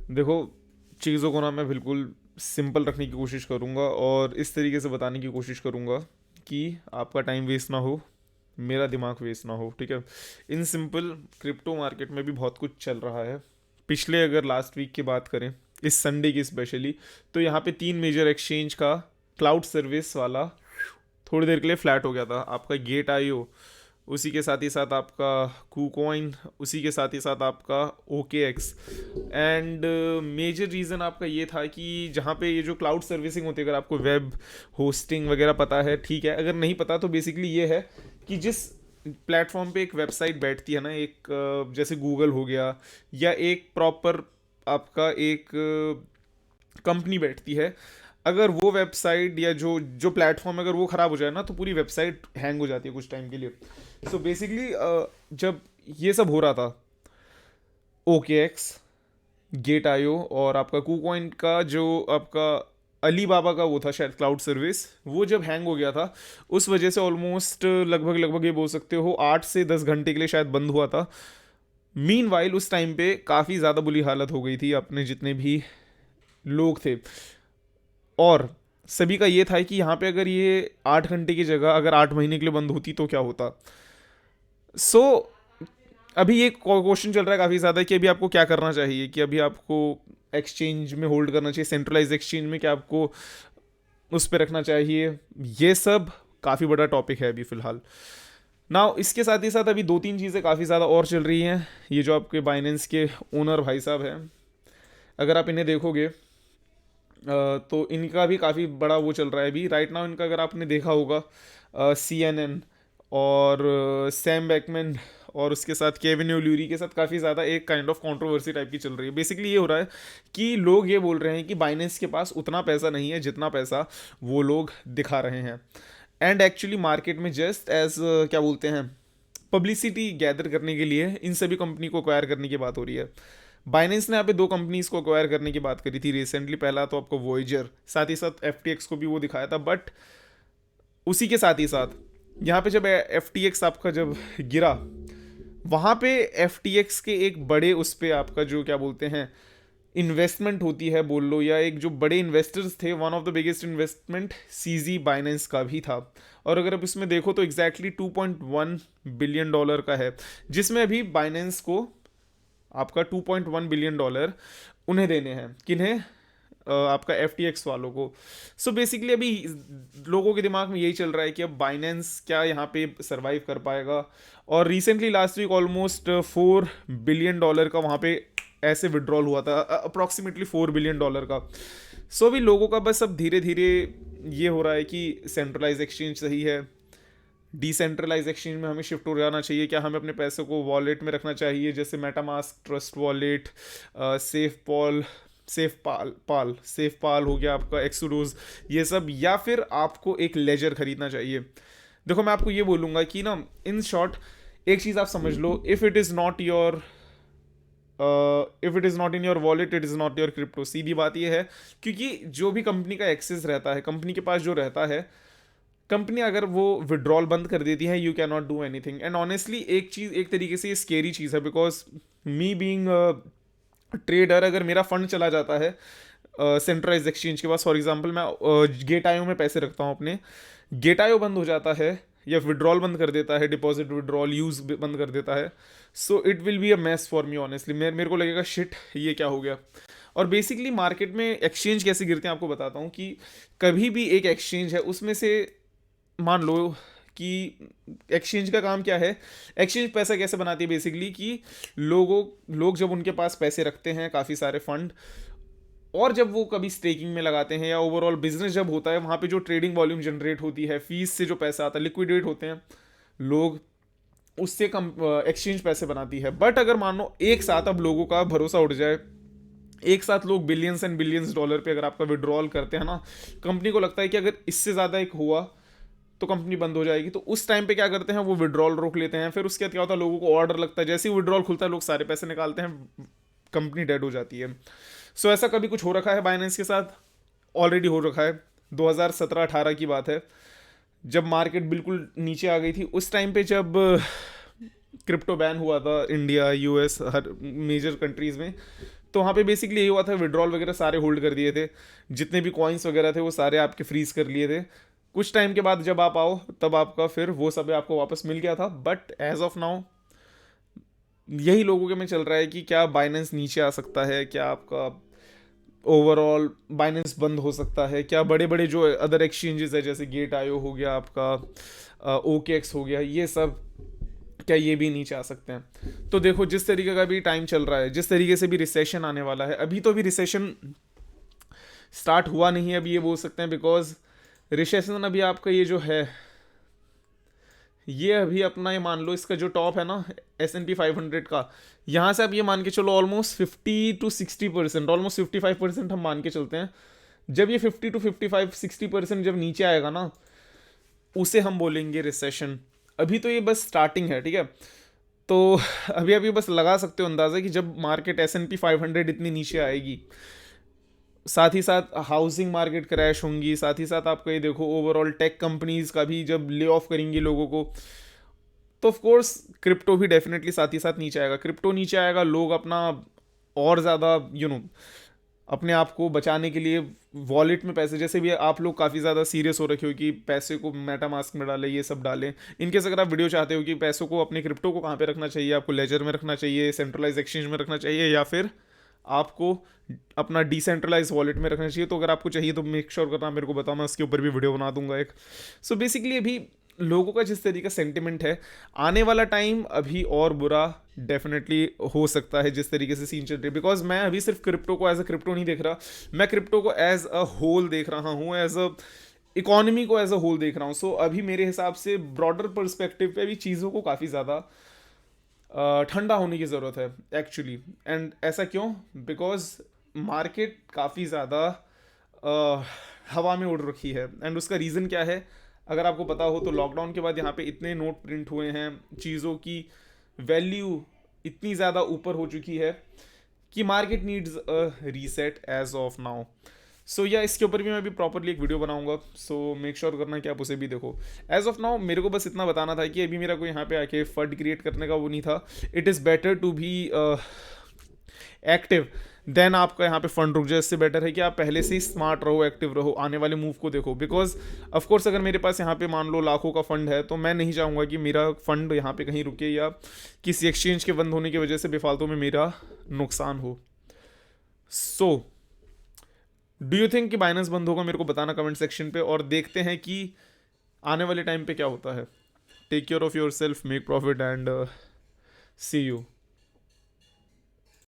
देखो, चीज़ों को ना मैं बिल्कुल सिंपल रखने की कोशिश करूँगा और इस तरीके से बताने की कोशिश करूँगा कि आपका टाइम वेस्ट ना हो, मेरा दिमाग वेस्ट ना हो, ठीक है। इन सिंपल, क्रिप्टो मार्केट में भी बहुत कुछ चल रहा है। पिछले अगर लास्ट वीक की बात करें, इस संडे की स्पेशली, तो यहाँ पे 3 मेजर एक्सचेंज का क्लाउड सर्विस वाला थोड़ी देर के लिए फ्लैट हो गया था। आपका गेट आईओ, उसी के साथ ही साथ आपका कूकॉइन, उसी के साथ ही साथ आपका OKX. And major reason आपका ये था कि जहाँ पे ये जो क्लाउड सर्विसिंग होती है, अगर आपको वेब होस्टिंग वगैरह पता है, ठीक है। अगर नहीं पता तो बेसिकली ये है कि जिस प्लेटफॉर्म पे एक वेबसाइट बैठती है ना, एक जैसे गूगल हो गया, या एक प्रॉपर आपका एक कंपनी बैठती है, अगर वो वेबसाइट या जो जो प्लेटफॉर्म अगर वो ख़राब हो जाए ना, तो पूरी वेबसाइट हैंग हो जाती है कुछ टाइम के लिए। सो बेसिकली जब ये सब हो रहा था, ओके एक्स, गेट आयो और आपका कूकॉइन का जो आपका अली बाबा का वो था शायद क्लाउड सर्विस, वो जब हैंग हो गया था, उस वजह से ऑलमोस्ट लगभग लगभग ये बोल सकते हो 8 से 10 घंटे के लिए शायद बंद हुआ था। मीन वाइल उस टाइम पे काफ़ी ज़्यादा बुरी हालत हो गई थी अपने जितने भी लोग थे। और सभी का ये था कि यहाँ पे अगर ये 8 घंटे की जगह अगर 8 महीने के लिए बंद होती तो क्या होता। सो अभी ये क्वेश्चन चल रहा है काफ़ी ज़्यादा कि अभी आपको क्या करना चाहिए, कि अभी आपको एक्सचेंज में होल्ड करना चाहिए, सेंट्रलाइज एक्सचेंज में क्या आपको उस पर रखना चाहिए। ये सब काफ़ी बड़ा टॉपिक है अभी फ़िलहाल। ना इसके साथ ही साथ अभी 2-3 चीज़ें काफ़ी ज़्यादा और चल रही हैं। ये जो आपके बाइनेंस के ओनर भाई साहब हैं, अगर आप इन्हें देखोगे तो इनका भी काफ़ी बड़ा वो चल रहा है अभी राइट नाउ। इनका अगर आपने देखा होगा, CNN और सैम बैकमैन और उसके साथ केविन ओल्यूरी के साथ काफ़ी ज़्यादा एक काइंड ऑफ कंट्रोवर्सी टाइप की चल रही है। बेसिकली ये हो रहा है कि लोग ये बोल रहे हैं कि बाइनेंस के पास उतना पैसा नहीं है जितना पैसा वो लोग दिखा रहे हैं। एंड एक्चुअली मार्केट में जस्ट एज क्या बोलते हैं, पब्लिसिटी गैदर करने के लिए इन सभी कंपनी को एक्वायर करने की बात हो रही है। बाइनेंस ने यहाँ पे 2 कंपनीज को एक्वायर करने की बात करी थी रिसेंटली। पहला तो आपको वॉयजर, साथ ही साथ FTX को भी वो दिखाया था। बट उसी के साथ ही साथ यहाँ पे जब FTX आपका जब गिरा, वहाँ पे FTX के एक बड़े उस पे आपका जो क्या बोलते हैं इन्वेस्टमेंट होती है बोल लो, या एक जो बड़े इन्वेस्टर्स थे, one of the biggest investment CZ Binance का भी था। और अगर आप इसमें देखो तो एग्जैक्टली $2.1 बिलियन का है, जिसमें अभी बाइनेंस को आपका $2.1 बिलियन उन्हें देने हैं। किन्हें? आपका FTX वालों को। सो बेसिकली अभी लोगों के दिमाग में यही चल रहा है कि अब बाइनेंस क्या यहाँ पे सरवाइव कर पाएगा। और recently last week almost $4 billion का वहाँ पे ऐसे विड्रॉल हुआ था, अप्रॉक्सीमेटली $4 बिलियन का। सो अभी लोगों का बस अब धीरे धीरे ये हो रहा है कि सेंट्रलाइज एक्सचेंज सही है, डिसेंट्रलाइज एक्सचेंज में हमें शिफ्ट हो जाना चाहिए। क्या हमें अपने पैसों को वॉलेट में रखना चाहिए, जैसे MetaMask, Trust Wallet, SafePal, SafePal हो गया आपका, एक्सोडोज, ये सब, या फिर आपको एक लेजर खरीदना चाहिए। देखो मैं आपको ये बोलूँगा कि ना, इन शॉर्ट एक चीज़ आप समझ लो, if it is not in your wallet it is not your crypto. सीधी बात ये है, क्योंकि जो भी कंपनी का एक्सेस रहता है, कंपनी के पास जो रहता है, कंपनी अगर वो विड्रॉल बंद कर देती है, you can not do anything. And honestly एक चीज़, एक तरीके से ये स्केरी चीज़ है, बिकॉज मी बीइंग ट्रेडर, अगर मेरा फंड चला जाता है सेंट्रलाइज एक्सचेंज के पास, फॉर एग्जांपल मैं गेट आयो में पैसे रखता हूँ अपने, गेट आयो बंद हो जाता है या विड्रॉल बंद कर देता है, डिपॉजिट विड्रॉल यूज बंद कर देता है, so it will be a mess for me honestly. मेरे को लगेगा शिट, ये क्या हो गया। और बेसिकली मार्केट में एक्सचेंज कैसे गिरते हैं आपको बताता हूँ, कि कभी भी एक एक्सचेंज है, उसमें से मान लो कि एक्सचेंज का काम क्या है, एक्सचेंज पैसा कैसे बनाती है बेसिकली, कि लोग जब उनके पास पैसे रखते हैं काफ़ी सारे फंड, और जब वो कभी स्टेकिंग में लगाते हैं, या ओवरऑल बिजनेस जब होता है, वहाँ पे जो ट्रेडिंग वॉल्यूम जनरेट होती है, फीस से जो पैसा आता है, लिक्विडेट होते हैं लोग, उससे कम एक्सचेंज पैसे बनाती है। बट अगर मान लो एक साथ अब लोगों का भरोसा उठ जाए, एक साथ लोग बिलियंस एंड बिलियंस डॉलर पे अगर आपका विड्रॉल करते हैं ना, कंपनी को लगता है कि अगर इससे ज़्यादा एक हुआ तो कंपनी बंद हो जाएगी, तो उस टाइम पे क्या करते हैं, वो विड्रॉल रोक लेते हैं। फिर उसके बाद क्या होता है, लोगों को ऑर्डर लगता है, जैसे ही विड्रॉल खुलता है लोग सारे पैसे निकालते हैं, कंपनी डेड हो जाती है। सो ऐसा कभी कुछ हो रखा है बाइनेंस के साथ, ऑलरेडी हो रखा है। 2017-18 की बात है, जब मार्केट बिल्कुल नीचे आ गई थी, उस टाइम पे जब क्रिप्टो बैन हुआ था, इंडिया, US, हर मेजर कंट्रीज में, तो वहाँ पे बेसिकली यही हुआ था, विड्रॉल वगैरह सारे होल्ड कर दिए थे, जितने भी कॉइन्स वगैरह थे वो सारे आपके फ्रीज कर लिए थे। कुछ टाइम के बाद जब आप आओ तब आपका फिर वो सब आपको वापस मिल गया था। बट एज ऑफ नाउ यही लोगों के में चल रहा है कि क्या बाइनेंस नीचे आ सकता है, क्या आपका ओवरऑल बाइनेंस बंद हो सकता है, क्या बड़े बड़े जो अदर एक्सचेंजेस है जैसे गेट आयो हो गया, आपका OKX हो गया, ये सब क्या ये भी नीचे आ सकते हैं। तो देखो जिस तरीके का भी टाइम चल रहा है, जिस तरीके से भी रिसेशन आने वाला है, अभी तो भी रिसेशन स्टार्ट हुआ नहीं है अभी, ये बोल सकते हैं, बिकॉज रिसेशन अभी आपका ये जो है ये अभी अपना ये मान लो इसका जो टॉप है ना S&P 500 का, यहाँ से आप ये मान के चलो ऑलमोस्ट 50 to 60%, ऑलमोस्ट 55% हम मान के चलते हैं। जब ये 50 to 55 60% जब नीचे आएगा ना, उसे हम बोलेंगे रिसेशन। अभी तो ये बस स्टार्टिंग है, ठीक है। तो अभी अभी बस लगा सकते हो अंदाज़ा कि जब मार्केट S&P 500 इतनी नीचे आएगी, साथ ही साथ हाउसिंग मार्केट क्रैश होंगी, साथ ही साथ आपको ये देखो ओवरऑल टेक कंपनीज का भी जब ले ऑफ करेंगी लोगों को, तो ऑफ कोर्स क्रिप्टो भी डेफिनेटली साथ ही साथ नीचे आएगा। क्रिप्टो नीचे आएगा, लोग अपना और ज़्यादा अपने आप को बचाने के लिए वॉलेट में पैसे, जैसे भी आप लोग काफ़ी ज़्यादा सीरियस हो रखे हो कि पैसे को मेटामास्क में डालें, ये सब डालें। इनकेस अगर आप वीडियो चाहते हो कि पैसों को अपने क्रिप्टो को कहाँ पे रखना चाहिए, आपको लेजर में रखना चाहिए, सेंट्रलाइज एक्सचेंज में रखना चाहिए, या फिर आपको अपना डिसेंट्रलाइज वॉलेट में रखना चाहिए, तो अगर आपको चाहिए तो मेक श्योर करना मेरे को बताओ, मैं उसके ऊपर भी वीडियो बना दूंगा एक। सो बेसिकली अभी लोगों का जिस तरीके का सेंटिमेंट है, आने वाला टाइम अभी और बुरा डेफिनेटली हो सकता है जिस तरीके से सीन चल रही है। बिकॉज मैं अभी सिर्फ क्रिप्टो को एज अ क्रिप्टो नहीं देख रहा, मैं क्रिप्टो को एज अ होल देख रहा हूँ, एज अ इकोनॉमी को एज अ होल देख रहा हूँ। सो अभी मेरे हिसाब से ब्रॉडर पर्सपेक्टिव पे अभी चीज़ों को काफ़ी ज़्यादा ठंडा होने की ज़रूरत है एक्चुअली। एंड ऐसा क्यों? बिकॉज मार्केट काफ़ी ज़्यादा हवा में उड़ रखी है। एंड उसका रीज़न क्या है, अगर आपको पता हो तो लॉकडाउन के बाद यहाँ पे इतने नोट प्रिंट हुए हैं, चीज़ों की वैल्यू इतनी ज़्यादा ऊपर हो चुकी है कि market needs a reset as of now. So या इसके ऊपर भी मैं अभी प्रॉपरली एक वीडियो बनाऊंगा, सो मेक श्योर करना कि आप उसे भी देखो। एज ऑफ नाउ मेरे को बस इतना बताना था कि अभी मेरा कोई यहाँ पे आके फंड क्रिएट करने का वो नहीं था। It is better to be active than आपका यहाँ पे फंड रुक जाए। इससे बेटर है कि आप पहले से ही स्मार्ट रहो, एक्टिव रहो, आने वाले मूव को देखो। बिकॉज ऑफकोर्स अगर मेरे पास यहाँ पे मान लो लाखों का फंड है, तो मैं नहीं चाहूँगा कि मेरा फंड यहाँ पे कहीं रुके या किसी एक्सचेंज के बंद होने की वजह से बेफालतू में मेरा नुकसान हो। सो डू यू थिंक कि बाइनेंस बंद होगा? मेरे को बताना कमेंट सेक्शन पे, और देखते हैं कि आने वाले टाइम पे क्या होता है। Take care of yourself, make profit, and see you.